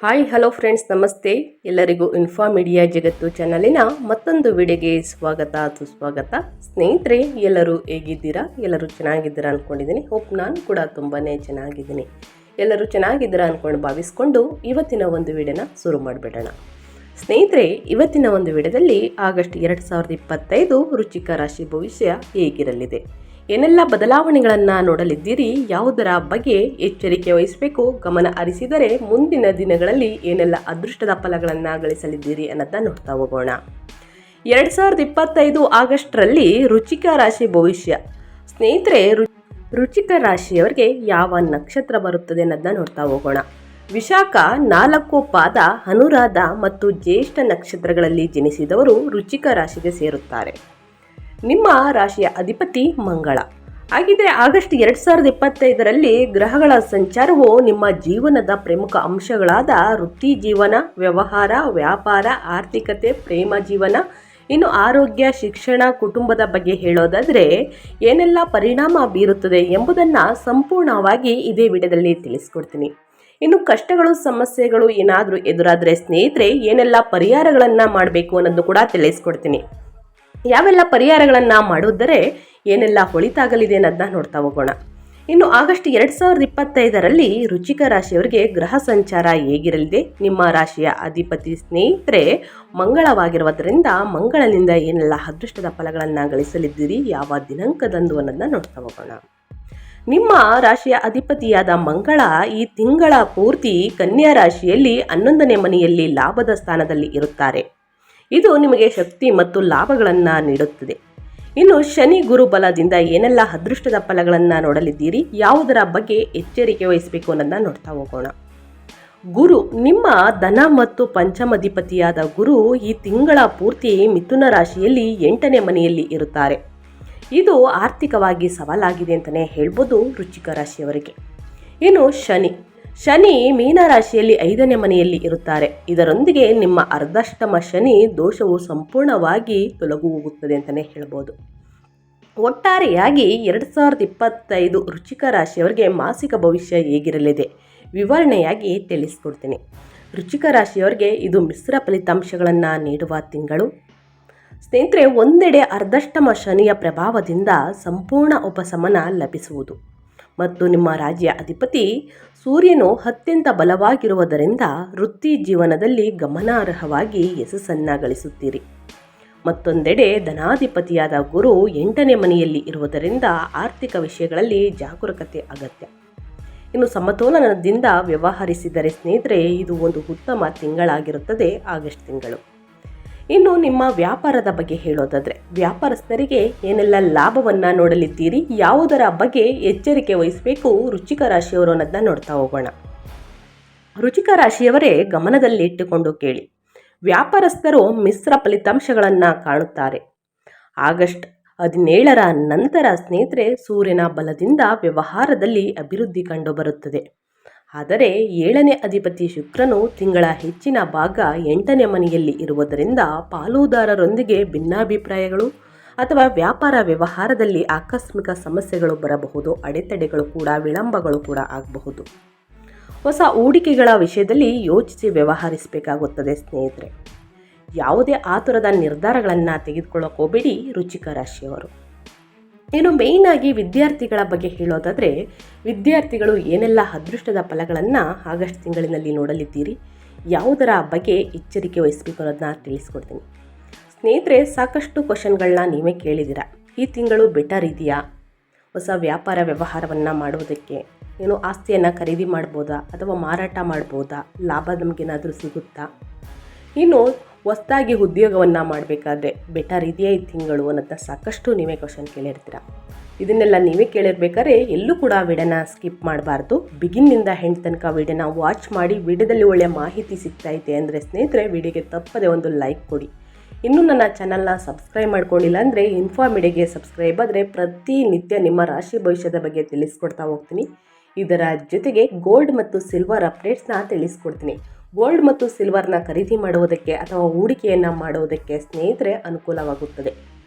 Hi hello friends, ನಮಸ್ತೆ. ಎಲ್ಲರಿಗೂ info media ಜಗತ್ತು ಚಾನಲಿನ ಮತ್ತೊಂದು ವಿಡಿಯೋಗೆ ಸ್ವಾಗತ ಸುಸ್ವಾಗತ. ಸ್ನೇಹಿತರೆ, ಎಲ್ಲರೂ ಹೇಗಿದ್ದೀರಾ? ಎಲ್ಲರೂ ಚೆನ್ನಾಗಿದ್ದೀರಾ ಅಂದ್ಕೊಂಡಿದ್ದೀನಿ. ಹೋಪ್ ನಾನು ಕೂಡ ತುಂಬಾ ಚೆನ್ನಾಗಿದ್ದೀನಿ. ಎಲ್ಲರೂ ಚೆನ್ನಾಗಿದ್ದೀರಾ ಅಂದ್ಕೊಂಡು ಭಾವಿಸ್ಕೊಂಡು ಇವತ್ತಿನ ಒಂದು ವಿಡಿಯೋನ ಶುರು ಮಾಡಿಬಿಡೋಣ. ಸ್ನೇಹಿತರೆ, ಇವತ್ತಿನ ಒಂದು ವಿಡಿಯೋದಲ್ಲಿ ಆಗಸ್ಟ್ 2025 ವೃಶ್ಚಿಕ ರಾಶಿ ಭವಿಷ್ಯ ಹೇಗಿರಲಿದೆ, ಏನೆಲ್ಲ ಬದಲಾವಣೆಗಳನ್ನು ನೋಡಲಿದ್ದೀರಿ, ಯಾವುದರ ಬಗ್ಗೆ ಎಚ್ಚರಿಕೆ ವಹಿಸಬೇಕು, ಗಮನ ಹರಿಸಿದರೆ ಮುಂದಿನ ದಿನಗಳಲ್ಲಿ ಏನೆಲ್ಲ ಅದೃಷ್ಟದ ಫಲಗಳನ್ನು ಗಳಿಸಲಿದ್ದೀರಿ ಅನ್ನೋದನ್ನ ನೋಡ್ತಾ ಹೋಗೋಣ. 2025 ಆಗಸ್ಟ್ರಲ್ಲಿ ವೃಶ್ಚಿಕ ರಾಶಿ ಭವಿಷ್ಯ. ಸ್ನೇಹಿತರೆ, ವೃಶ್ಚಿಕ ರಾಶಿಯವರಿಗೆ ಯಾವ ನಕ್ಷತ್ರ ಬರುತ್ತದೆ ಅನ್ನೋದನ್ನ ನೋಡ್ತಾ ಹೋಗೋಣ. ವಿಶಾಖ 4 ಪಾದ, ಅನುರಾಧ ಮತ್ತು ಜ್ಯೇಷ್ಠ ನಕ್ಷತ್ರಗಳಲ್ಲಿ ಜನಿಸಿದವರು ವೃಶ್ಚಿಕ ರಾಶಿಗೆ ಸೇರುತ್ತಾರೆ. ನಿಮ್ಮ ರಾಶಿಯ ಅಧಿಪತಿ ಮಂಗಳ. ಹಾಗಿದ್ರೆ ಆಗಸ್ಟ್ 2025ರಲ್ಲಿ ಗ್ರಹಗಳ ಸಂಚಾರವು ನಿಮ್ಮ ಜೀವನದ ಪ್ರಮುಖ ಅಂಶಗಳಾದ ವೃತ್ತಿ ಜೀವನ, ವ್ಯವಹಾರ, ವ್ಯಾಪಾರ, ಆರ್ಥಿಕತೆ, ಪ್ರೇಮ ಜೀವನ, ಇನ್ನು ಆರೋಗ್ಯ, ಶಿಕ್ಷಣ, ಕುಟುಂಬದ ಬಗ್ಗೆ ಹೇಳೋದಾದರೆ ಏನೆಲ್ಲ ಪರಿಣಾಮ ಬೀರುತ್ತದೆ ಎಂಬುದನ್ನು ಸಂಪೂರ್ಣವಾಗಿ ಇದೇ ವಿಡಿಯೋದಲ್ಲಿ ತಿಳಿಸ್ಕೊಡ್ತೀನಿ. ಇನ್ನು ಕಷ್ಟಗಳು, ಸಮಸ್ಯೆಗಳು ಏನಾದರೂ ಎದುರಾದರೆ ಸ್ನೇಹಿತರೆ ಏನೆಲ್ಲ ಪರಿಹಾರಗಳನ್ನು ಮಾಡಬೇಕು ಅನ್ನೋದು ಕೂಡ ತಿಳಿಸ್ಕೊಡ್ತೀನಿ. ಯಾವೆಲ್ಲ ಪರಿಹಾರಗಳನ್ನು ಮಾಡುವುದರೆ ಏನೆಲ್ಲ ಒಳಿತಾಗಲಿದೆ ಅನ್ನೋದನ್ನ ನೋಡ್ತಾ ಹೋಗೋಣ. ಇನ್ನು ಆಗಸ್ಟ್ 2025ರಲ್ಲಿ ವೃಶ್ಚಿಕ ರಾಶಿಯವರಿಗೆ ಗ್ರಹ ಸಂಚಾರ ಹೇಗಿರಲಿದೆ, ನಿಮ್ಮ ರಾಶಿಯ ಅಧಿಪತಿ ಸ್ನೇಹಿತರೆ ಮಂಗಳವಾಗಿರುವುದರಿಂದ ಮಂಗಳನಿಂದ ಏನೆಲ್ಲ ಅದೃಷ್ಟದ ಫಲಗಳನ್ನು ಗಳಿಸಲಿದ್ದೀರಿ, ಯಾವ ದಿನಾಂಕದಂದು ಅನ್ನೋದನ್ನ ನೋಡ್ತಾ ಹೋಗೋಣ. ನಿಮ್ಮ ರಾಶಿಯ ಅಧಿಪತಿಯಾದ ಮಂಗಳ ಈ ತಿಂಗಳ ಪೂರ್ತಿ ಕನ್ಯಾ ರಾಶಿಯಲ್ಲಿ 11ನೇ ಮನೆಯಲ್ಲಿ ಲಾಭದ ಸ್ಥಾನದಲ್ಲಿ ಇರುತ್ತಾರೆ. ಇದು ನಿಮಗೆ ಶಕ್ತಿ ಮತ್ತು ಲಾಭಗಳನ್ನು ನೀಡುತ್ತದೆ. ಇನ್ನು ಶನಿ ಗುರು ಬಲದಿಂದ ಏನೆಲ್ಲ ಅದೃಷ್ಟದ ಫಲಗಳನ್ನು ನೋಡಲಿದ್ದೀರಿ, ಯಾವುದರ ಬಗ್ಗೆ ಎಚ್ಚರಿಕೆ ವಹಿಸಬೇಕು ಅನ್ನೋದನ್ನ ನೋಡ್ತಾ ಹೋಗೋಣ. ಗುರು ನಿಮ್ಮ ಧನ ಮತ್ತು ಪಂಚಮಾಧಿಪತಿಯಾದ ಗುರು ಈ ತಿಂಗಳ ಪೂರ್ತಿ ಮಿಥುನ ರಾಶಿಯಲ್ಲಿ 8ನೇ ಮನೆಯಲ್ಲಿ ಇರುತ್ತಾರೆ. ಇದು ಆರ್ಥಿಕವಾಗಿ ಸವಾಲಾಗಿದೆ ಅಂತಲೇ ಹೇಳ್ಬೋದು ವೃಶ್ಚಿಕ ರಾಶಿಯವರಿಗೆ. ಇನ್ನು ಶನಿ ಮೀನರಾಶಿಯಲ್ಲಿ 5ನೇ ಮನೆಯಲ್ಲಿ ಇರುತ್ತಾರೆ. ಇದರೊಂದಿಗೆ ನಿಮ್ಮ ಅರ್ಧಾಷ್ಟಮ ಶನಿ ದೋಷವು ಸಂಪೂರ್ಣವಾಗಿ ತೊಲಗು ಹೋಗುತ್ತದೆ ಅಂತಲೇ ಹೇಳ್ಬೋದು. ಒಟ್ಟಾರೆಯಾಗಿ 2025 ವೃಶ್ಚಿಕ ರಾಶಿಯವರಿಗೆ ಮಾಸಿಕ ಭವಿಷ್ಯ ಹೇಗಿರಲಿದೆ ವಿವರಣೆಯಾಗಿ ತಿಳಿಸ್ಕೊಡ್ತೀನಿ. ವೃಶ್ಚಿಕ ರಾಶಿಯವರಿಗೆ ಇದು ಮಿಶ್ರ ಫಲಿತಾಂಶಗಳನ್ನು ನೀಡುವ ತಿಂಗಳು. ಸ್ನೇಹಿತರೆ, ಒಂದೆಡೆ ಅರ್ಧಾಷ್ಟಮ ಶನಿಯ ಪ್ರಭಾವದಿಂದ ಸಂಪೂರ್ಣ ಉಪಶಮನ ಲಭಿಸುವುದು ಮತ್ತು ನಿಮ್ಮ ರಾಜ್ಯ ಅಧಿಪತಿ ಸೂರ್ಯನು ಅತ್ಯಂತ ಬಲವಾಗಿರುವುದರಿಂದ ವೃತ್ತಿ ಜೀವನದಲ್ಲಿ ಗಮನಾರ್ಹವಾಗಿ ಯಶಸ್ಸನ್ನು ಗಳಿಸುತ್ತೀರಿ. ಮತ್ತೊಂದೆಡೆ ಧನಾಧಿಪತಿಯಾದ ಗುರು 8ನೇ ಮನೆಯಲ್ಲಿ ಇರುವುದರಿಂದ ಆರ್ಥಿಕ ವಿಷಯಗಳಲ್ಲಿ ಜಾಗರೂಕತೆ ಅಗತ್ಯ. ಇನ್ನು ಸಮತೋಲನದಿಂದ ವ್ಯವಹರಿಸಿದರೆ ಸ್ನೇಹಿತರೆ ಇದು ಒಂದು ಉತ್ತಮ ತಿಂಗಳಾಗಿರುತ್ತದೆ ಆಗಸ್ಟ್ ತಿಂಗಳು. ಇನ್ನು ನಿಮ್ಮ ವ್ಯಾಪಾರದ ಬಗ್ಗೆ ಹೇಳೋದಾದರೆ ವ್ಯಾಪಾರಸ್ಥರಿಗೆ ಏನೆಲ್ಲ ಲಾಭವನ್ನು ನೋಡಲಿದ್ದೀರಿ, ಯಾವುದರ ಬಗ್ಗೆ ಎಚ್ಚರಿಕೆ ವಹಿಸಬೇಕು ವೃಶ್ಚಿಕ ರಾಶಿಯವರು ಅನ್ನೋದನ್ನ ನೋಡ್ತಾ ಹೋಗೋಣ. ವೃಶ್ಚಿಕ ರಾಶಿಯವರೇ ಗಮನದಲ್ಲಿ ಇಟ್ಟುಕೊಂಡು ಕೇಳಿ. ವ್ಯಾಪಾರಸ್ಥರು ಮಿಶ್ರ ಫಲಿತಾಂಶಗಳನ್ನು ಕಾಣುತ್ತಾರೆ. ಆಗಸ್ಟ್ 17ರ ನಂತರ ಸ್ನೇಹಿತರೆ ಸೂರ್ಯನ ಬಲದಿಂದ ವ್ಯವಹಾರದಲ್ಲಿ ಅಭಿವೃದ್ಧಿ ಕಂಡುಬರುತ್ತದೆ. ಆದರೆ 7ನೇ ಅಧಿಪತಿ ಶುಕ್ರನು ತಿಂಗಳ ಹೆಚ್ಚಿನ ಭಾಗ 8ನೇ ಮನೆಯಲ್ಲಿ ಇರುವುದರಿಂದ ಪಾಲುದಾರರೊಂದಿಗೆ ಭಿನ್ನಾಭಿಪ್ರಾಯಗಳು ಅಥವಾ ವ್ಯಾಪಾರ ವ್ಯವಹಾರದಲ್ಲಿ ಆಕಸ್ಮಿಕ ಸಮಸ್ಯೆಗಳು ಬರಬಹುದು. ಅಡೆತಡೆಗಳು ಕೂಡ, ವಿಳಂಬಗಳು ಕೂಡ ಆಗಬಹುದು. ಹೊಸ ಹೂಡಿಕೆಗಳ ವಿಷಯದಲ್ಲಿ ಯೋಚಿಸಿ ವ್ಯವಹರಿಸಬೇಕಾಗುತ್ತದೆ ಸ್ನೇಹಿತರೆ. ಯಾವುದೇ ಆತುರದ ನಿರ್ಧಾರಗಳನ್ನು ತೆಗೆದುಕೊಳ್ಳೋಕೆ ಹೋಗಬೇಡಿ ವೃಶ್ಚಿಕ ರಾಶಿಯವರು. ಇನ್ನು ಮೇಯ್ನಾಗಿ ವಿದ್ಯಾರ್ಥಿಗಳ ಬಗ್ಗೆ ಹೇಳೋದಾದರೆ ವಿದ್ಯಾರ್ಥಿಗಳು ಏನೆಲ್ಲ ಅದೃಷ್ಟದ ಫಲಗಳನ್ನು ಆಗಸ್ಟ್ ತಿಂಗಳಿನಲ್ಲಿ ನೋಡಲಿದ್ದೀರಿ, ಯಾವುದರ ಬಗ್ಗೆ ಎಚ್ಚರಿಕೆ ವಹಿಸಬೇಕು ಅನ್ನೋದನ್ನ ತಿಳಿಸ್ಕೊಡ್ತೀನಿ. ಸ್ನೇಹಿತರೆ, ಸಾಕಷ್ಟು ಕ್ವಶನ್ಗಳನ್ನ ನೀವೇ ಕೇಳಿದ್ದೀರಾ. ಈ ತಿಂಗಳು ಬೆಟರ್ ಇದೆಯಾ, ಹೊಸ ವ್ಯಾಪಾರ ವ್ಯವಹಾರವನ್ನು ಮಾಡುವುದಕ್ಕೆ, ಏನು ಆಸ್ತಿಯನ್ನು ಖರೀದಿ ಮಾಡ್ಬೋದಾ ಅಥವಾ ಮಾರಾಟ ಮಾಡ್ಬೋದಾ, ಲಾಭ ನಮಗೇನಾದರೂ ಸಿಗುತ್ತಾ, ಇನ್ನು ಹೊಸದಾಗಿ ಉದ್ಯೋಗವನ್ನು ಮಾಡಬೇಕಾದ್ರೆ ಬೆಟರ್ ಇದೆಯಾ ಈ ತಿಂಗಳು ಅನ್ನೋದನ್ನ ಸಾಕಷ್ಟು ನೀವೇ ಕ್ವಶನ್ ಕೇಳಿರ್ತೀರ. ಇದನ್ನೆಲ್ಲ ನೀವೇ ಕೇಳಿರ್ಬೇಕಾದ್ರೆ ಎಲ್ಲೂ ಕೂಡ ವಿಡಿಯೋನ ಸ್ಕಿಪ್ ಮಾಡಬಾರ್ದು. ಬಿಗಿನ್ನಿಂದ ಹೆಂಡ್ ತನಕ ವಿಡಿಯೋನ ವಾಚ್ ಮಾಡಿ. ವಿಡಿಯೋದಲ್ಲಿ ಒಳ್ಳೆಯ ಮಾಹಿತಿ ಸಿಗ್ತಾಯಿದೆ ಅಂದರೆ ಸ್ನೇಹಿತರೆ ವಿಡಿಯೋಗೆ ತಪ್ಪದೆ ಒಂದು ಲೈಕ್ ಕೊಡಿ. ಇನ್ನೂ ನನ್ನ ಚಾನಲ್ನ ಸಬ್ಸ್ಕ್ರೈಬ್ ಮಾಡ್ಕೊಂಡಿಲ್ಲ ಅಂದರೆ ಇನ್ಫಾ ಮೀಡಿಯಾಗೆ ಸಬ್ಸ್ಕ್ರೈಬ್ ಆದರೆ ಪ್ರತಿನಿತ್ಯ ನಿಮ್ಮ ರಾಶಿ ಭವಿಷ್ಯದ ಬಗ್ಗೆ ತಿಳಿಸ್ಕೊಡ್ತಾ ಹೋಗ್ತೀನಿ. ಇದರ ಜೊತೆಗೆ ಗೋಲ್ಡ್ ಮತ್ತು ಸಿಲ್ವರ್ ಅಪ್ಡೇಟ್ಸ್ನ ತಿಳಿಸ್ಕೊಡ್ತೀನಿ. ಗೋಲ್ಡ್ ಮತ್ತು ಸಿಲ್ವರ್ನ ಖರೀದಿ ಮಾಡುವುದಕ್ಕೆ ಅಥವಾ ಹೂಡಿಕೆಯನ್ನು ಮಾಡುವುದಕ್ಕೆ ಸ್ನೇಹಿತರೆ ಅನುಕೂಲವಾಗುತ್ತದೆ.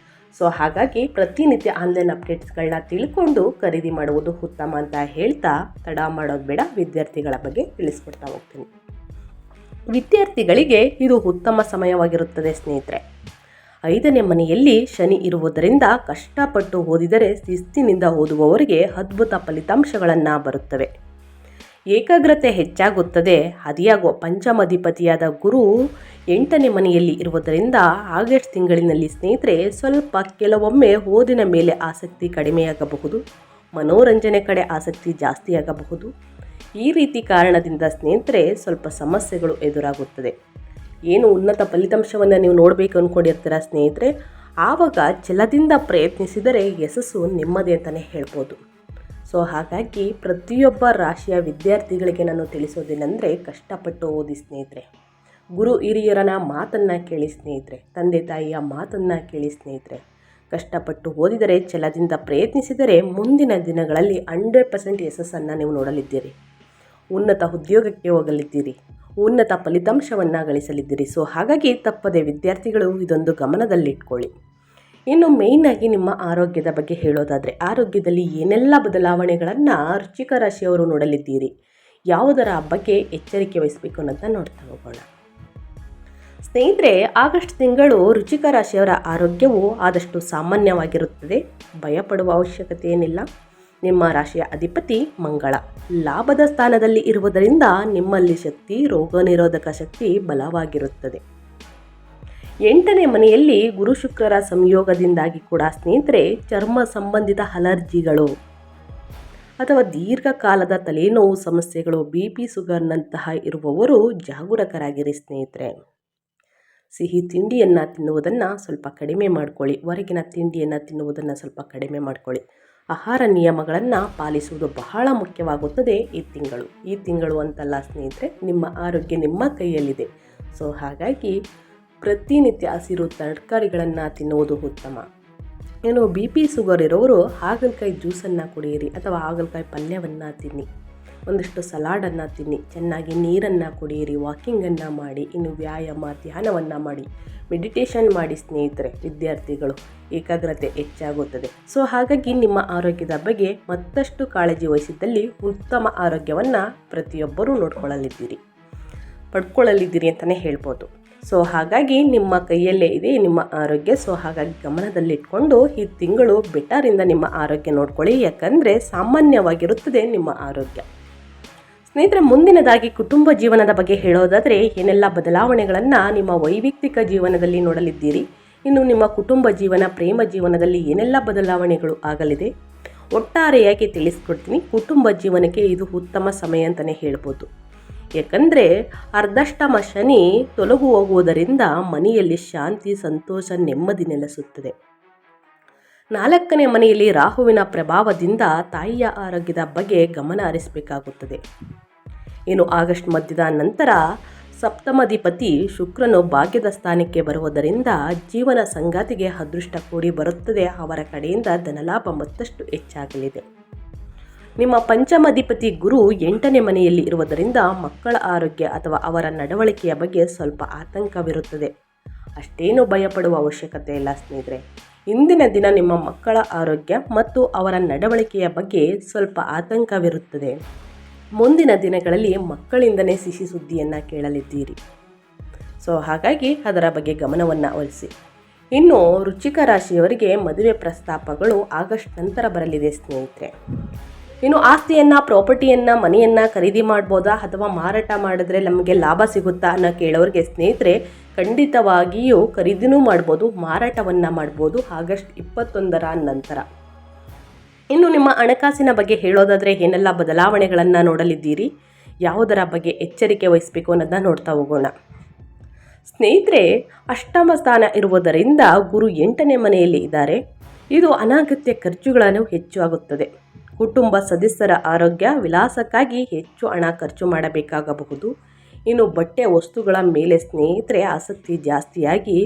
ಸೊ ಹಾಗಾಗಿ ಪ್ರತಿನಿತ್ಯ ಆನ್ಲೈನ್ ಅಪ್ಡೇಟ್ಸ್ಗಳನ್ನ ತಿಳ್ಕೊಂಡು ಖರೀದಿ ಮಾಡುವುದು ಉತ್ತಮ ಅಂತ ಹೇಳ್ತಾ ತಡ ಮಾಡೋದು ಬೇಡ. ವಿದ್ಯಾರ್ಥಿಗಳ ಬಗ್ಗೆ ತಿಳಿಸ್ಕೊಡ್ತಾ ಹೋಗ್ತೀನಿ. ವಿದ್ಯಾರ್ಥಿಗಳಿಗೆ ಇದು ಉತ್ತಮ ಸಮಯವಾಗಿರುತ್ತದೆ ಸ್ನೇಹಿತರೆ. 5ನೇ ಮನೆಯಲ್ಲಿ ಶನಿ ಇರುವುದರಿಂದ ಕಷ್ಟಪಟ್ಟು ಓದಿದರೆ ಶಿಸ್ತಿನಿಂದ ಓದುವವರಿಗೆ ಅದ್ಭುತ ಫಲಿತಾಂಶಗಳನ್ನು ಬರುತ್ತವೆ. ಏಕಾಗ್ರತೆ ಹೆಚ್ಚಾಗುತ್ತದೆ. ಆದಿಯಾಗೋ ಪಂಚಮಾಧಿಪತಿಯಾದ ಗುರು 8ನೇ ಮನೆಯಲ್ಲಿ ಇರುವುದರಿಂದ ಆಗಸ್ಟ್ ತಿಂಗಳಿನಲ್ಲಿ ಸ್ನೇಹಿತರೆ ಸ್ವಲ್ಪ ಕೆಲವೊಮ್ಮೆ ಓದಿನ ಮೇಲೆ ಆಸಕ್ತಿ ಕಡಿಮೆಯಾಗಬಹುದು, ಮನೋರಂಜನೆ ಕಡೆ ಆಸಕ್ತಿ ಜಾಸ್ತಿಯಾಗಬಹುದು. ಈ ರೀತಿ ಕಾರಣದಿಂದ ಸ್ನೇಹಿತರೆ ಸ್ವಲ್ಪ ಸಮಸ್ಯೆಗಳು ಎದುರಾಗುತ್ತದೆ. ಏನು ಉನ್ನತ ಫಲಿತಾಂಶವನ್ನು ನೀವು ನೋಡಬೇಕು ಅಂದ್ಕೊಂಡಿರ್ತೀರ ಸ್ನೇಹಿತರೆ, ಆವಾಗ ಛಲದಿಂದ ಪ್ರಯತ್ನಿಸಿದರೆ ಯಶಸ್ಸು ನಿಮ್ಮದೇ ಅಂತಲೇ ಹೇಳ್ಬೋದು. ಸೊ ಹಾಗಾಗಿ ಪ್ರತಿಯೊಬ್ಬ ರಾಶಿಯ ವಿದ್ಯಾರ್ಥಿಗಳಿಗೆ ನಾನು ತಿಳಿಸೋದೇನೆಂದರೆ, ಕಷ್ಟಪಟ್ಟು ಓದಿ ಸ್ನೇಹಿತರೆ. ಗುರು ಹಿರಿಯರನ ಮಾತನ್ನು ಕೇಳಿ ಸ್ನೇಹಿತರೆ, ತಂದೆ ತಾಯಿಯ ಮಾತನ್ನು ಕೇಳಿ ಸ್ನೇಹಿತರೆ. ಕಷ್ಟಪಟ್ಟು ಓದಿದರೆ, ಛಲದಿಂದ ಪ್ರಯತ್ನಿಸಿದರೆ ಮುಂದಿನ ದಿನಗಳಲ್ಲಿ 100% ಯಶಸ್ಸನ್ನು ನೀವು ನೋಡಲಿದ್ದೀರಿ. ಉನ್ನತ ಉದ್ಯೋಗಕ್ಕೆ ಹೋಗಲಿದ್ದೀರಿ, ಉನ್ನತ ಫಲಿತಾಂಶವನ್ನು ಗಳಿಸಲಿದ್ದೀರಿ. ಸೊ ಹಾಗಾಗಿ ತಪ್ಪದೆ ವಿದ್ಯಾರ್ಥಿಗಳು ಇದೊಂದು ಗಮನದಲ್ಲಿಟ್ಕೊಳ್ಳಿ. ಇನ್ನು ಮೇಯ್ನಾಗಿ ನಿಮ್ಮ ಆರೋಗ್ಯದ ಬಗ್ಗೆ ಹೇಳೋದಾದರೆ, ಆರೋಗ್ಯದಲ್ಲಿ ಏನೆಲ್ಲ ಬದಲಾವಣೆಗಳನ್ನು ವೃಶ್ಚಿಕ ರಾಶಿಯವರು ನೋಡಲಿದ್ದೀರಿ, ಯಾವುದರ ಬಗ್ಗೆ ಎಚ್ಚರಿಕೆ ವಹಿಸಬೇಕು ಅನ್ನೋದನ್ನ ನೋಡ್ತಾ ಹೋಗೋಣ. ಸ್ನೇಹಿತರೆ, ಆಗಸ್ಟ್ ತಿಂಗಳು ವೃಶ್ಚಿಕ ರಾಶಿಯವರ ಆರೋಗ್ಯವು ಆದಷ್ಟು ಸಾಮಾನ್ಯವಾಗಿರುತ್ತದೆ. ಭಯಪಡುವ ಅವಶ್ಯಕತೆ ಏನಿಲ್ಲ. ನಿಮ್ಮ ರಾಶಿಯ ಅಧಿಪತಿ ಮಂಗಳ ಲಾಭದ ಸ್ಥಾನದಲ್ಲಿ ಇರುವುದರಿಂದ ನಿಮ್ಮಲ್ಲಿ ಶಕ್ತಿ, ರೋಗ ನಿರೋಧಕ ಶಕ್ತಿ ಬಲವಾಗಿರುತ್ತದೆ. 8ನೇ ಮನೆಯಲ್ಲಿ ಗುರು ಶುಕ್ರರ ಸಂಯೋಗದಿಂದಾಗಿ ಕೂಡ ಸ್ನೇಹಿತರೆ ಚರ್ಮ ಸಂಬಂಧಿತ ಅಲರ್ಜಿಗಳು ಅಥವಾ ದೀರ್ಘಕಾಲದ ತಲೆನೋವು ಸಮಸ್ಯೆಗಳು, BP ಶುಗರ್ನಂತಹ ಇರುವವರು ಜಾಗರೂಕರಾಗಿರಿ ಸ್ನೇಹಿತರೆ. ಸಿಹಿ ತಿಂಡಿಯನ್ನು ತಿನ್ನುವುದನ್ನು ಸ್ವಲ್ಪ ಕಡಿಮೆ ಮಾಡ್ಕೊಳ್ಳಿ. ಹೊರಗಿನ ತಿಂಡಿಯನ್ನು ತಿನ್ನುವುದನ್ನು ಸ್ವಲ್ಪ ಕಡಿಮೆ ಮಾಡ್ಕೊಳ್ಳಿ. ಆಹಾರ ನಿಯಮಗಳನ್ನು ಪಾಲಿಸುವುದು ಬಹಳ ಮುಖ್ಯವಾಗುತ್ತದೆ ಈ ತಿಂಗಳು ಅಂತಲ್ಲ ಸ್ನೇಹಿತರೆ, ನಿಮ್ಮ ಆರೋಗ್ಯ ನಿಮ್ಮ ಕೈಯಲ್ಲಿದೆ. ಸೊ ಹಾಗಾಗಿ ಪ್ರತಿನಿತ್ಯ ಹಸಿರು ತರಕಾರಿಗಳನ್ನು ತಿನ್ನುವುದು ಉತ್ತಮ. ಏನು BP ಶುಗರ್ ಇರೋರು ಹಾಗಲಕಾಯಿ ಜ್ಯೂಸನ್ನು ಕುಡಿಯಿರಿ ಅಥವಾ ಹಾಗಲಕಾಯಿ ಪಲ್ಯವನ್ನು ತಿನ್ನಿ, ಒಂದಿಷ್ಟು ಸಲಾಡನ್ನು ತಿನ್ನಿ, ಚೆನ್ನಾಗಿ ನೀರನ್ನು ಕುಡಿಯಿರಿ, ವಾಕಿಂಗನ್ನು ಮಾಡಿ, ಇನ್ನು ವ್ಯಾಯಾಮ ಧ್ಯಾನವನ್ನು ಮಾಡಿ, ಮೆಡಿಟೇಷನ್ ಮಾಡಿ ಸ್ನೇಹಿತರೆ. ವಿದ್ಯಾರ್ಥಿಗಳು ಏಕಾಗ್ರತೆ ಹೆಚ್ಚಾಗುತ್ತದೆ. ಸೊ ಹಾಗಾಗಿ ನಿಮ್ಮ ಆರೋಗ್ಯದ ಬಗ್ಗೆ ಮತ್ತಷ್ಟು ಕಾಳಜಿ ವಹಿಸಿದ್ದಲ್ಲಿ ಉತ್ತಮ ಆರೋಗ್ಯವನ್ನು ಪ್ರತಿಯೊಬ್ಬರೂ ಪಡ್ಕೊಳ್ಳಲಿದ್ದೀರಿ ಅಂತಲೇ ಹೇಳ್ಬೋದು. ಸೊ ಹಾಗಾಗಿ ನಿಮ್ಮ ಕೈಯಲ್ಲೇ ಇದೆ ನಿಮ್ಮ ಆರೋಗ್ಯ. ಸೊ ಹಾಗಾಗಿ ಗಮನದಲ್ಲಿಟ್ಕೊಂಡು ಈ ತಿಂಗಳು ಬೆಟರಿಂದ ನಿಮ್ಮ ಆರೋಗ್ಯ ನೋಡ್ಕೊಳ್ಳಿ, ಯಾಕಂದರೆ ಸಾಮಾನ್ಯವಾಗಿರುತ್ತದೆ ನಿಮ್ಮ ಆರೋಗ್ಯ. ಸ್ನೇಹಿತರೆ, ಮುಂದಿನದಾಗಿ ಕುಟುಂಬ ಜೀವನದ ಬಗ್ಗೆ ಹೇಳೋದಾದರೆ, ಏನೆಲ್ಲ ಬದಲಾವಣೆಗಳನ್ನು ನಿಮ್ಮ ವೈಯಕ್ತಿಕ ಜೀವನದಲ್ಲಿ ನೋಡಲಿದ್ದೀರಿ, ಇನ್ನು ನಿಮ್ಮ ಕುಟುಂಬ ಜೀವನ, ಪ್ರೇಮ ಜೀವನದಲ್ಲಿ ಏನೆಲ್ಲ ಬದಲಾವಣೆಗಳು ಆಗಲಿದೆ ಒಟ್ಟಾರೆಯಾಗಿ ತಿಳಿಸ್ಕೊಡ್ತೀನಿ. ಕುಟುಂಬ ಜೀವನಕ್ಕೆ ಇದು ಉತ್ತಮ ಸಮಯ ಅಂತಲೇ ಹೇಳ್ಬೋದು. ಯಾಕಂದರೆ ಅರ್ಧಷ್ಟಮ ಶನಿ ತೊಲಗು ಹೋಗುವುದರಿಂದ ಮನೆಯಲ್ಲಿ ಶಾಂತಿ, ಸಂತೋಷ, ನೆಮ್ಮದಿ ನೆಲೆಸುತ್ತದೆ. 4ನೇ ಮನೆಯಲ್ಲಿ ರಾಹುವಿನ ಪ್ರಭಾವದಿಂದ ತಾಯಿಯ ಆರೋಗ್ಯದ ಬಗ್ಗೆ ಗಮನ ಹರಿಸಬೇಕಾಗುತ್ತದೆ. ಇನ್ನು ಆಗಸ್ಟ್ ಮಧ್ಯದ ನಂತರ ಸಪ್ತಮಾಧಿಪತಿ ಶುಕ್ರನು ಭಾಗ್ಯದ ಸ್ಥಾನಕ್ಕೆ ಬರುವುದರಿಂದ ಜೀವನ ಸಂಗಾತಿಗೆ ಅದೃಷ್ಟ ಕೂಡಿ ಬರುತ್ತದೆ. ಅವರ ಕಡೆಯಿಂದ ಧನಲಾಭ ಮತ್ತಷ್ಟು ಹೆಚ್ಚಾಗಲಿದೆ. ನಿಮ್ಮ ಪಂಚಮಾಧಿಪತಿ ಗುರು 8ನೇ ಮನೆಯಲ್ಲಿ ಇರುವುದರಿಂದ ಮಕ್ಕಳ ಆರೋಗ್ಯ ಅಥವಾ ಅವರ ನಡವಳಿಕೆಯ ಬಗ್ಗೆ ಸ್ವಲ್ಪ ಆತಂಕವಿರುತ್ತದೆ. ಅಷ್ಟೇನು ಭಯಪಡುವ ಅವಶ್ಯಕತೆ ಇಲ್ಲ ಸ್ನೇಹಿತರೆ. ಇಂದಿನ ದಿನ ನಿಮ್ಮ ಮಕ್ಕಳ ಆರೋಗ್ಯ ಮತ್ತು ಅವರ ನಡವಳಿಕೆಯ ಬಗ್ಗೆ ಸ್ವಲ್ಪ ಆತಂಕವಿರುತ್ತದೆ. ಮುಂದಿನ ದಿನಗಳಲ್ಲಿ ಮಕ್ಕಳಿಂದನೇ ಸಿಹಿ ಸುದ್ದಿಯನ್ನು ಕೇಳಲಿದ್ದೀರಿ. ಸೊ ಹಾಗಾಗಿ ಅದರ ಬಗ್ಗೆ ಗಮನವನ್ನು ವಹಿಸಿ. ಇನ್ನು ವೃಶ್ಚಿಕ ರಾಶಿಯವರಿಗೆ ಮದುವೆ ಪ್ರಸ್ತಾಪಗಳು ಆಗಸ್ಟ್ ನಂತರ ಬರಲಿದೆ ಸ್ನೇಹಿತರೆ. ಇನ್ನು ಆಸ್ತಿಯನ್ನು, ಪ್ರಾಪರ್ಟಿಯನ್ನು, ಮನೆಯನ್ನು ಖರೀದಿ ಮಾಡ್ಬೋದಾ ಅಥವಾ ಮಾರಾಟ ಮಾಡಿದ್ರೆ ನಮಗೆ ಲಾಭ ಸಿಗುತ್ತಾ ಅನ್ನೋ ಕೇಳೋರಿಗೆ ಸ್ನೇಹಿತರೆ, ಖಂಡಿತವಾಗಿಯೂ ಖರೀದಿನೂ ಮಾಡ್ಬೋದು, ಮಾರಾಟವನ್ನು ಮಾಡ್ಬೋದು ಆಗಸ್ಟ್ 21ರ ನಂತರ. ಇನ್ನು ನಿಮ್ಮ ಹಣಕಾಸಿನ ಬಗ್ಗೆ ಹೇಳೋದಾದರೆ ಏನೆಲ್ಲ ಬದಲಾವಣೆಗಳನ್ನು ನೋಡಲಿದ್ದೀರಿ, ಯಾವುದರ ಬಗ್ಗೆ ಎಚ್ಚರಿಕೆ ವಹಿಸಬೇಕು ಅನ್ನೋದನ್ನ ನೋಡ್ತಾ ಹೋಗೋಣ. ಸ್ನೇಹಿತರೆ, ಅಷ್ಟಮ ಸ್ಥಾನ ಇರುವುದರಿಂದ ಗುರು 8ನೇ ಮನೆಯಲ್ಲಿ ಇದ್ದಾರೆ. ಇದು ಅನಗತ್ಯ ಖರ್ಚುಗಳನ್ನು ಹೆಚ್ಚು ಆಗುತ್ತದೆ. ಕುಟುಂಬ ಸದಸ್ಯರ ಆರೋಗ್ಯ, ವಿಲಾಸಕ್ಕಾಗಿ ಹೆಚ್ಚು ಹಣ ಖರ್ಚು ಮಾಡಬೇಕಾಗಬಹುದು. ಇನ್ನು ಬಟ್ಟೆ ವಸ್ತುಗಳ ಮೇಲೆ ಸ್ನೇಹಿತರೆ ಆಸಕ್ತಿ ಜಾಸ್ತಿಯಾಗಿ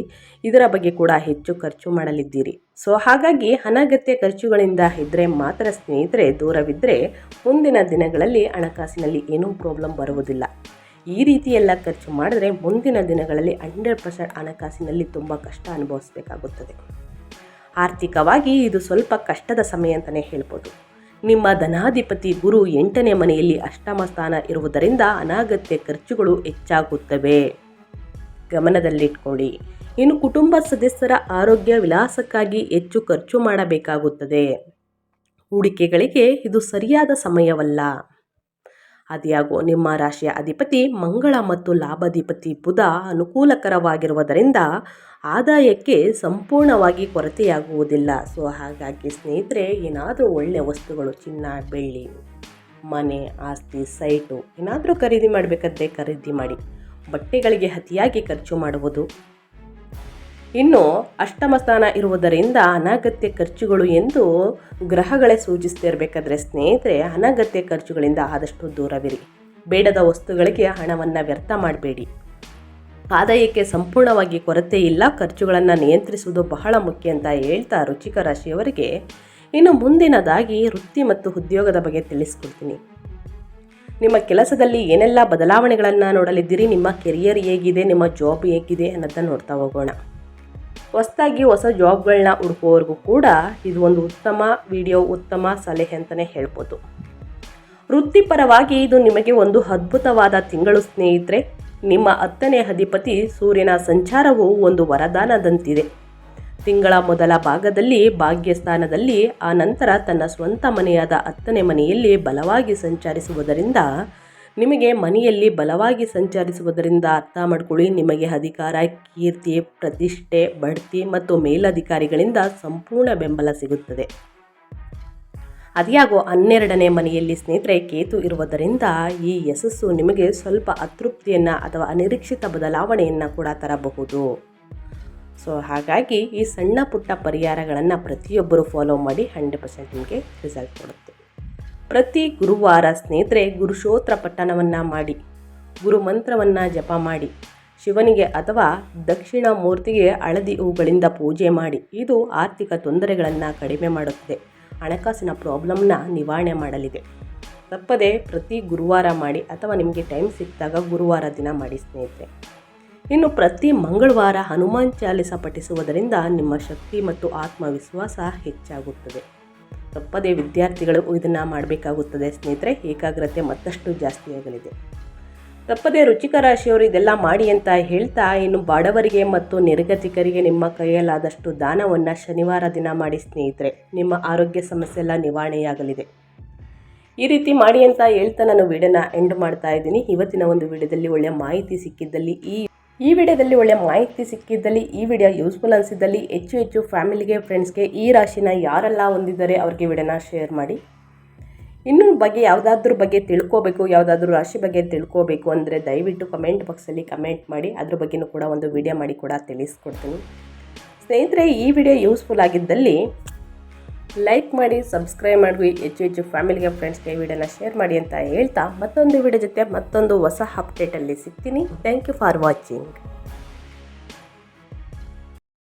ಇದರ ಬಗ್ಗೆ ಕೂಡ ಹೆಚ್ಚು ಖರ್ಚು ಮಾಡಲಿದ್ದೀರಿ. ಸೊ ಹಾಗಾಗಿ ಅನಗತ್ಯ ಖರ್ಚುಗಳಿಂದ ಇದ್ದರೆ ಮಾತ್ರ ಸ್ನೇಹಿತರೆ ದೂರವಿದ್ದರೆ ಮುಂದಿನ ದಿನಗಳಲ್ಲಿ ಹಣಕಾಸಿನಲ್ಲಿ ಏನೂ ಪ್ರಾಬ್ಲಮ್ ಬರುವುದಿಲ್ಲ. ಈ ರೀತಿ ಎಲ್ಲ ಖರ್ಚು ಮಾಡಿದ್ರೆ ಮುಂದಿನ ದಿನಗಳಲ್ಲಿ 100% ಹಣಕಾಸಿನಲ್ಲಿ ತುಂಬ ಕಷ್ಟ ಅನುಭವಿಸಬೇಕಾಗುತ್ತದೆ. ಆರ್ಥಿಕವಾಗಿ ಇದು ಸ್ವಲ್ಪ ಕಷ್ಟದ ಸಮಯ ಅಂತಲೇ ಹೇಳ್ಬೋದು. ನಿಮ್ಮ ಧನಾಧಿಪತಿ ಗುರು 8ನೇ ಮನೆಯಲ್ಲಿ ಅಷ್ಟಮ ಸ್ಥಾನ ಇರುವುದರಿಂದ ಅನಗತ್ಯ ಖರ್ಚುಗಳು ಹೆಚ್ಚಾಗುತ್ತವೆ, ಗಮನದಲ್ಲಿಟ್ಕೊಳ್ಳಿ. ಇನ್ನು ಕುಟುಂಬ ಸದಸ್ಯರ ಆರೋಗ್ಯ ವಿಲಾಸಕ್ಕಾಗಿ ಹೆಚ್ಚು ಖರ್ಚು ಮಾಡಬೇಕಾಗುತ್ತದೆ. ಹೂಡಿಕೆಗಳಿಗೆ ಇದು ಸರಿಯಾದ ಸಮಯವಲ್ಲ. ಆದಾಗ್ಯೂ ನಿಮ್ಮ ರಾಶಿಯ ಅಧಿಪತಿ ಮಂಗಳ ಮತ್ತು ಲಾಭಾಧಿಪತಿ ಬುಧ ಅನುಕೂಲಕರವಾಗಿರುವುದರಿಂದ ಆದಾಯಕ್ಕೆ ಸಂಪೂರ್ಣವಾಗಿ ಕೊರತೆಯಾಗುವುದಿಲ್ಲ. ಸೊ ಹಾಗಾಗಿ ಸ್ನೇಹಿತರೆ, ಏನಾದರೂ ಒಳ್ಳೆಯ ವಸ್ತುಗಳು, ಚಿನ್ನ, ಬೆಳ್ಳಿ, ಮನೆ, ಆಸ್ತಿ, ಸೈಟು ಏನಾದರೂ ಖರೀದಿ ಮಾಡಬೇಕಾದ್ರೆ ಖರೀದಿ ಮಾಡಿ. ಬಟ್ಟೆಗಳಿಗೆ ಅತಿಯಾಗಿ ಖರ್ಚು ಮಾಡುವುದು. ಇನ್ನು ಅಷ್ಟಮ ಸ್ಥಾನ ಇರುವುದರಿಂದ ಅನಗತ್ಯ ಖರ್ಚುಗಳು ಎಂದು ಗ್ರಹಗಳೇ ಸೂಚಿಸ್ತಿರಬೇಕಾದ್ರೆ ಸ್ನೇಹಿತರೆ, ಅನಗತ್ಯ ಖರ್ಚುಗಳಿಂದ ಆದಷ್ಟು ದೂರವಿರಿ. ಬೇಡದ ವಸ್ತುಗಳಿಗೆ ಹಣವನ್ನು ವ್ಯರ್ಥ ಮಾಡಬೇಡಿ. ಆದಾಯಕ್ಕೆ ಸಂಪೂರ್ಣವಾಗಿ ಕೊರತೆ ಇಲ್ಲ, ಖರ್ಚುಗಳನ್ನು ನಿಯಂತ್ರಿಸುವುದು ಬಹಳ ಮುಖ್ಯ ಅಂತ ಹೇಳ್ತಾ ವೃಶ್ಚಿಕ ರಾಶಿಯವರಿಗೆ ಇನ್ನು ಮುಂದಿನದಾಗಿ ವೃತ್ತಿ ಮತ್ತು ಉದ್ಯೋಗದ ಬಗ್ಗೆ ತಿಳಿಸ್ಕೊಡ್ತೀನಿ. ನಿಮ್ಮ ಕೆಲಸದಲ್ಲಿ ಏನೆಲ್ಲ ಬದಲಾವಣೆಗಳನ್ನು ನೋಡಲಿದ್ದೀರಿ, ನಿಮ್ಮ ಕೆರಿಯರ್ ಹೇಗಿದೆ, ನಿಮ್ಮ ಜಾಬ್ ಹೇಗಿದೆ ಅನ್ನೋದನ್ನು ನೋಡ್ತಾ ಹೋಗೋಣ. ಹೊಸದಾಗಿ ಹೊಸ ಜಾಬ್ಗಳನ್ನ ಹುಡುಕುವವರೆಗೂ ಕೂಡ ಇದು ಒಂದು ಉತ್ತಮ ವಿಡಿಯೋ, ಉತ್ತಮ ಸಲಹೆ ಅಂತಲೇ ಹೇಳ್ಬೋದು. ವೃತ್ತಿಪರವಾಗಿ ಇದು ನಿಮಗೆ ಒಂದು ಅದ್ಭುತವಾದ ತಿಂಗಳು ಸ್ನೇಹಿತರೆ. ನಿಮ್ಮ 10ನೇ ಅಧಿಪತಿ ಸೂರ್ಯನ ಸಂಚಾರವು ಒಂದು ವರದಾನದಂತಿದೆ. ತಿಂಗಳ ಮೊದಲ ಭಾಗದಲ್ಲಿ ಭಾಗ್ಯಸ್ಥಾನದಲ್ಲಿ, ಆ ನಂತರ ತನ್ನ ಸ್ವಂತ ಮನೆಯಾದ 10ನೇ ಮನೆಯಲ್ಲಿ ಬಲವಾಗಿ ಸಂಚರಿಸುವುದರಿಂದ ನಿಮಗೆ ಮನೆಯಲ್ಲಿ ಬಲವಾಗಿ ಸಂಚರಿಸುವುದರಿಂದ ಅರ್ಥ ಮಾಡ್ಕೊಳ್ಳಿ, ನಿಮಗೆ ಅಧಿಕಾರ, ಕೀರ್ತಿ, ಪ್ರತಿಷ್ಠೆ, ಬಡ್ತಿ ಮತ್ತು ಮೇಲಧಿಕಾರಿಗಳಿಂದ ಸಂಪೂರ್ಣ ಬೆಂಬಲ ಸಿಗುತ್ತದೆ. ಅದ್ಯಾಗೋ 12ನೇ ಮನೆಯಲ್ಲಿ ಸ್ನೇಹಿತರೆ ಕೇತು ಇರುವುದರಿಂದ ಈ ಯಶಸ್ಸು ನಿಮಗೆ ಸ್ವಲ್ಪ ಅತೃಪ್ತಿಯನ್ನು ಅಥವಾ ಅನಿರೀಕ್ಷಿತ ಬದಲಾವಣೆಯನ್ನು ಕೂಡ ತರಬಹುದು. ಸೊ ಹಾಗಾಗಿ ಈ ಸಣ್ಣ ಪುಟ್ಟ ಪರಿಹಾರಗಳನ್ನು ಪ್ರತಿಯೊಬ್ಬರು ಫಾಲೋ ಮಾಡಿ 100% ನಿಮಗೆ ರಿಸಲ್ಟ್ ಕೊಡುತ್ತೆ. ಪ್ರತಿ ಗುರುವಾರ ಸ್ನೇಹಿತರೆ ಗುರುಶೋತ್ರ ಪಠಣವನ್ನು ಮಾಡಿ, ಗುರು ಮಂತ್ರವನ್ನು ಜಪ ಮಾಡಿ, ಶಿವನಿಗೆ ಅಥವಾ ದಕ್ಷಿಣ ಮೂರ್ತಿಗೆ ಹಳದಿ ಹೂಗಳಿಂದ ಪೂಜೆ ಮಾಡಿ. ಇದು ಆರ್ಥಿಕ ತೊಂದರೆಗಳನ್ನು ಕಡಿಮೆ ಮಾಡುತ್ತದೆ, ಹಣಕಾಸಿನ ಪ್ರಾಬ್ಲಮ್ನ ನಿವಾರಣೆ ಮಾಡಲಿದೆ. ತಪ್ಪದೆ ಪ್ರತಿ ಗುರುವಾರ ಮಾಡಿ ಅಥವಾ ನಿಮಗೆ ಟೈಮ್ ಸಿಕ್ಕಿದಾಗ ಗುರುವಾರ ದಿನ ಮಾಡಿ ಸ್ನೇಹಿತರೆ. ಇನ್ನು ಪ್ರತಿ ಮಂಗಳವಾರ ಹನುಮಾನ್ ಚಾಲಿಸ ಪಠಿಸುವುದರಿಂದ ನಿಮ್ಮ ಶಕ್ತಿ ಮತ್ತು ಆತ್ಮವಿಶ್ವಾಸ ಹೆಚ್ಚಾಗುತ್ತದೆ. ತಪ್ಪದೇ ವಿದ್ಯಾರ್ಥಿಗಳು ಇದನ್ನು ಮಾಡಬೇಕಾಗುತ್ತದೆ ಸ್ನೇಹಿತರೆ, ಏಕಾಗ್ರತೆ ಮತ್ತಷ್ಟು ಜಾಸ್ತಿಯಾಗಲಿದೆ. ತಪ್ಪದೇ ವೃಶ್ಚಿಕ ರಾಶಿಯವರು ಇದೆಲ್ಲ ಮಾಡಿ ಅಂತ ಹೇಳ್ತಾ, ಇನ್ನು ಬಡವರಿಗೆ ಮತ್ತು ನಿರ್ಗತಿಕರಿಗೆ ನಿಮ್ಮ ಕೈಯಲ್ಲಾದಷ್ಟು ದಾನವನ್ನು ಶನಿವಾರ ದಿನ ಮಾಡಿ ಸ್ನೇಹಿತರೆ. ನಿಮ್ಮ ಆರೋಗ್ಯ ಸಮಸ್ಯೆ ಎಲ್ಲ ನಿವಾರಣೆಯಾಗಲಿದೆ. ಈ ರೀತಿ ಮಾಡಿ ಅಂತ ಹೇಳ್ತಾ ನಾನು ವಿಡಿಯೋನ ಎಂಡ್ ಮಾಡ್ತಾ ಇದ್ದೀನಿ. ಇವತ್ತಿನ ಒಂದು ವಿಡಿಯೋದಲ್ಲಿ ಒಳ್ಳೆಯ ಮಾಹಿತಿ ಸಿಕ್ಕಿದ್ದಲ್ಲಿ ಈ ವಿಡಿಯೋದಲ್ಲಿ ಒಳ್ಳೆಯ ಮಾಹಿತಿ ಸಿಕ್ಕಿದ್ದಲ್ಲಿ ಈ ವಿಡಿಯೋ ಯೂಸ್ಫುಲ್ ಅನಿಸಿದ್ದಲ್ಲಿ ಹೆಚ್ಚು ಫ್ಯಾಮಿಲಿಗೆ, ಫ್ರೆಂಡ್ಸ್ಗೆ ಈ ರಾಶಿನ ಯಾರೆಲ್ಲ ಹೊಂದಿದ್ದಾರೆ ಅವ್ರಿಗೆ ವಿಡಿಯೋನ ಶೇರ್ ಮಾಡಿ. ಇನ್ನೂ ಬಗ್ಗೆ ಯಾವುದಾದ್ರೂ ಬಗ್ಗೆ ತಿಳ್ಕೋಬೇಕು, ಯಾವುದಾದ್ರೂ ರಾಶಿ ಬಗ್ಗೆ ತಿಳ್ಕೋಬೇಕು ಅಂದರೆ ದಯವಿಟ್ಟು ಕಮೆಂಟ್ ಬಾಕ್ಸಲ್ಲಿ ಕಮೆಂಟ್ ಮಾಡಿ. ಅದ್ರ ಬಗ್ಗೆಯೂ ಕೂಡ ಒಂದು ವಿಡಿಯೋ ಮಾಡಿ ಕೂಡ ತಿಳಿಸ್ಕೊಡ್ತೀನಿ ಸ್ನೇಹಿತರೆ. ಈ ವಿಡಿಯೋ ಯೂಸ್ಫುಲ್ ಆಗಿದ್ದಲ್ಲಿ ಲೈಕ್ ಮಾಡಿ, ಸಬ್ಸ್ಕ್ರೈಬ್ ಮಾಡಿ, ಹೆಚ್ಚು ಫ್ಯಾಮಿಲಿಗೆ, ಫ್ರೆಂಡ್ಸ್ಗೆ ವಿಡಿಯೋನ ಶೇರ್ ಮಾಡಿ ಅಂತ ಹೇಳ್ತಾ ಮತ್ತೊಂದು ವಿಡಿಯೋ ಜೊತೆ ಮತ್ತೊಂದು ಹೊಸ ಅಪ್ಡೇಟಲ್ಲಿ ಸಿಗ್ತೀನಿ. Thank you for watching.